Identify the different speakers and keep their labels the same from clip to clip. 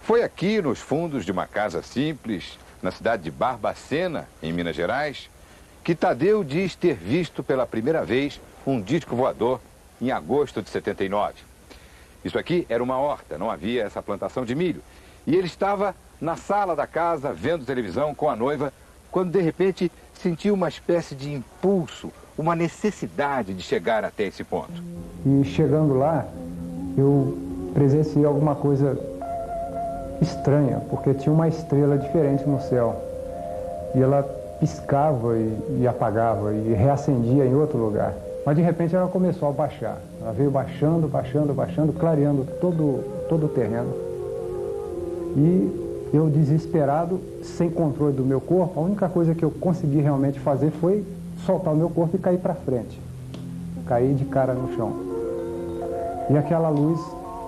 Speaker 1: Foi aqui, nos fundos de uma casa simples, na cidade de Barbacena, em Minas Gerais, que Tadeu diz ter visto pela primeira vez um disco voador em agosto de 79. Isso aqui era uma horta, não havia essa plantação de milho. E ele estava na sala da casa, vendo televisão com a noiva, quando de repente sentiu uma espécie de impulso, uma necessidade de chegar até esse ponto.
Speaker 2: E chegando lá, eu presenciei alguma coisa estranha, porque tinha uma estrela diferente no céu. E ela piscava e apagava e reacendia em outro lugar. Mas de repente ela começou a baixar. Ela veio baixando, baixando, baixando, clareando todo o terreno. E eu, desesperado, sem controle do meu corpo, a única coisa que eu consegui realmente fazer foi soltar o meu corpo e cair para frente. Caí de cara no chão. E aquela luz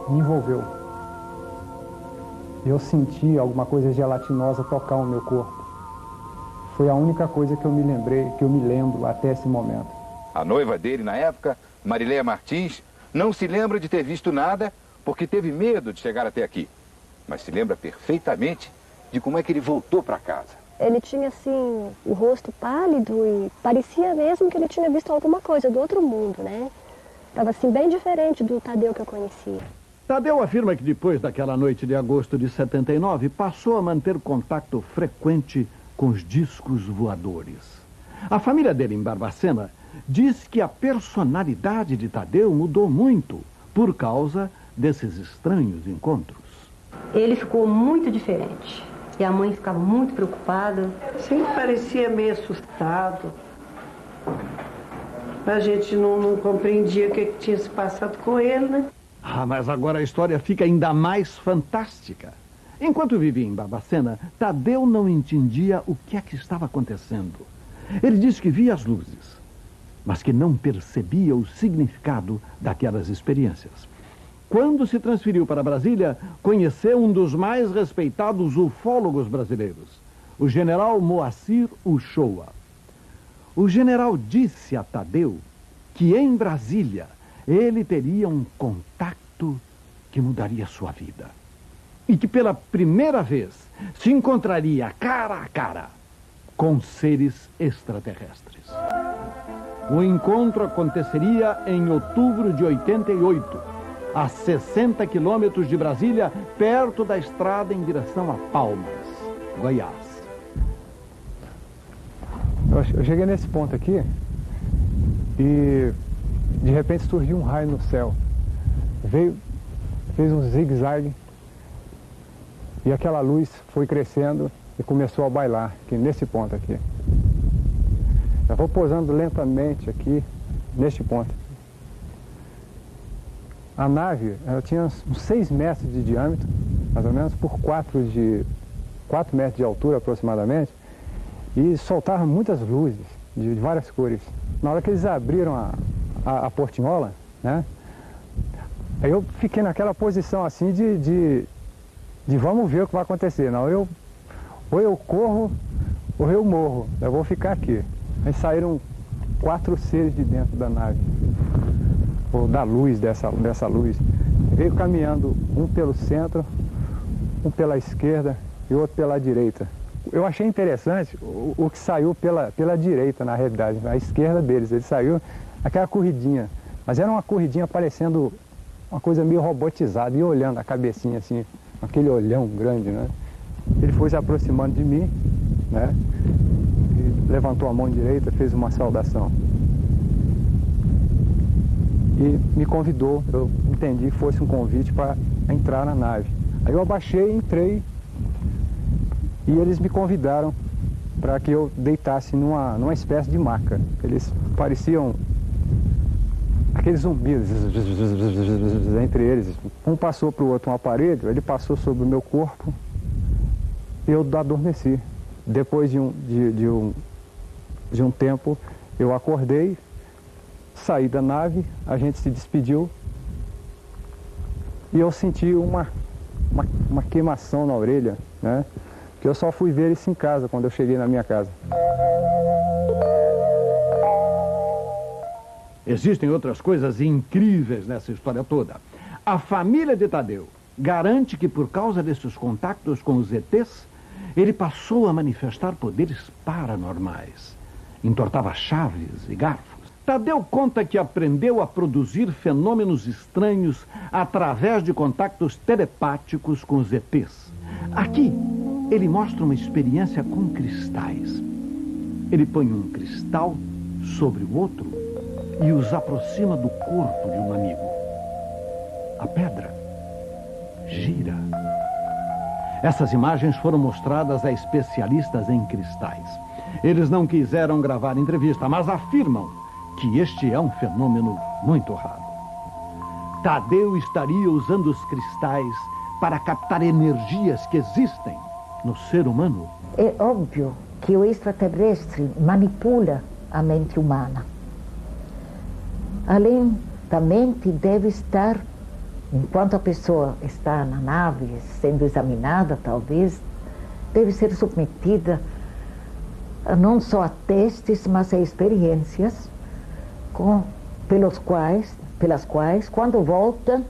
Speaker 2: me envolveu. Eu senti alguma coisa gelatinosa tocar o meu corpo. Foi a única coisa que eu me lembrei, que eu me lembro até esse momento.
Speaker 1: A noiva dele, na época, Marileia Martins, não se lembra de ter visto nada porque teve medo de chegar até aqui. Mas se lembra perfeitamente de como é que ele voltou para casa.
Speaker 3: Ele tinha, assim, o rosto pálido e parecia mesmo que ele tinha visto alguma coisa do outro mundo, né? Estava, assim, bem diferente do Tadeu que eu conhecia.
Speaker 4: Tadeu afirma que depois daquela noite de agosto de 79, passou a manter contato frequente com os discos voadores. A família dele em Barbacena diz que a personalidade de Tadeu mudou muito por causa desses estranhos encontros.
Speaker 5: Ele ficou muito diferente. E a mãe ficava muito preocupada.
Speaker 6: Sempre parecia meio assustado. A gente não compreendia o que tinha se passado com ele, né?
Speaker 4: Ah, mas agora a história fica ainda mais fantástica. Enquanto vivia em Barbacena, Tadeu não entendia o que é que estava acontecendo. Ele disse que via as luzes, mas que não percebia o significado daquelas experiências. Quando se transferiu para Brasília, conheceu um dos mais respeitados ufólogos brasileiros, o general Moacir Uchoa. O general disse a Tadeu que em Brasília ele teria um contato que mudaria sua vida. E que pela primeira vez se encontraria cara a cara com seres extraterrestres. O encontro aconteceria em outubro de 88, a 60 quilômetros de Brasília, perto da estrada em direção a Palmas, Goiás.
Speaker 2: Eu cheguei nesse ponto aqui e de repente surgiu um raio no céu. Fez um zigue-zague e aquela luz foi crescendo e começou a bailar aqui nesse ponto aqui. Eu vou pousando lentamente aqui neste ponto. A nave, ela tinha uns 6 metros de diâmetro, mais ou menos, por 4 metros de altura aproximadamente, e soltava muitas luzes de várias cores. Na hora que eles abriram a portinhola, né, aí eu fiquei naquela posição assim de vamos ver o que vai acontecer. Não, ou eu corro ou eu morro, eu vou ficar aqui. Aí saíram 4 seres de dentro da nave, ou da luz, dessa luz. Veio caminhando um pelo centro, um pela esquerda e outro pela direita. Eu achei interessante o que saiu pela direita, na realidade, a esquerda deles. Ele saiu aquela corridinha, mas era uma corridinha parecendo uma coisa meio robotizada, e olhando a cabecinha assim, aquele olhão grande, né? Ele foi se aproximando de mim, né? E levantou a mão direita, fez uma saudação. E me convidou, eu entendi que fosse um convite para entrar na nave. Aí eu abaixei, entrei, e eles me convidaram para que eu deitasse numa espécie de maca. Eles pareciam aqueles zumbidos entre eles. Um passou para o outro um aparelho, ele passou sobre o meu corpo e eu adormeci. Depois de um tempo, eu acordei, saí da nave, a gente se despediu e eu senti uma queimação na orelha, né? Que eu só fui ver isso em casa, quando eu cheguei na minha casa.
Speaker 4: Existem outras coisas incríveis nessa história toda. A família de Tadeu garante que por causa desses contatos com os ETs, ele passou a manifestar poderes paranormais. Entortava chaves e garfos. Tadeu conta que aprendeu a produzir fenômenos estranhos através de contatos telepáticos com os ETs. Aqui, ele mostra uma experiência com cristais. Ele põe um cristal sobre o outro e os aproxima do corpo de um amigo. A pedra gira. Essas imagens foram mostradas a especialistas em cristais. Eles não quiseram gravar entrevista, mas afirmam que este é um fenômeno muito raro. Tadeu estaria usando os cristais para captar energias que existem no ser humano.
Speaker 7: É óbvio que o extraterrestre manipula a mente humana. Além da mente, deve estar, enquanto a pessoa está na nave, sendo examinada, talvez, deve ser submetida não só a testes, mas a experiências pelas quais, quando volta,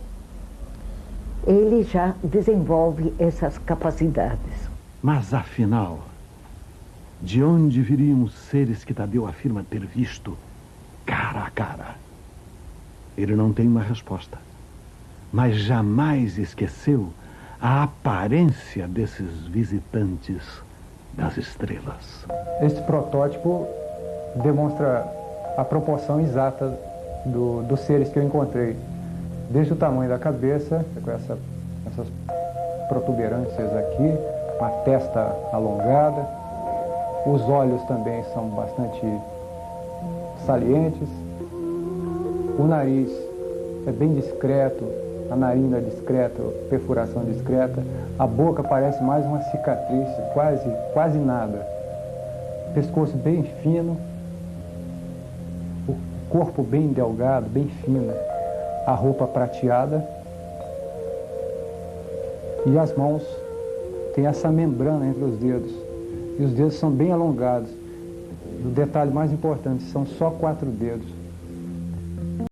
Speaker 7: ele já desenvolve essas capacidades.
Speaker 4: Mas, afinal, de onde viriam os seres que Tadeu afirma ter visto cara a cara? Ele não tem uma resposta, mas jamais esqueceu a aparência desses visitantes das estrelas.
Speaker 2: Este protótipo demonstra a proporção exata dos seres que eu encontrei. Desde o tamanho da cabeça, com essas protuberâncias aqui, uma testa alongada, os olhos também são bastante salientes, o nariz é bem discreto, a narina é discreta, perfuração discreta, a boca parece mais uma cicatriz, quase nada, pescoço bem fino, o corpo bem delgado, bem fino, a roupa prateada e as mãos têm essa membrana entre os dedos e os dedos são bem alongados. O detalhe mais importante, são só 4 dedos.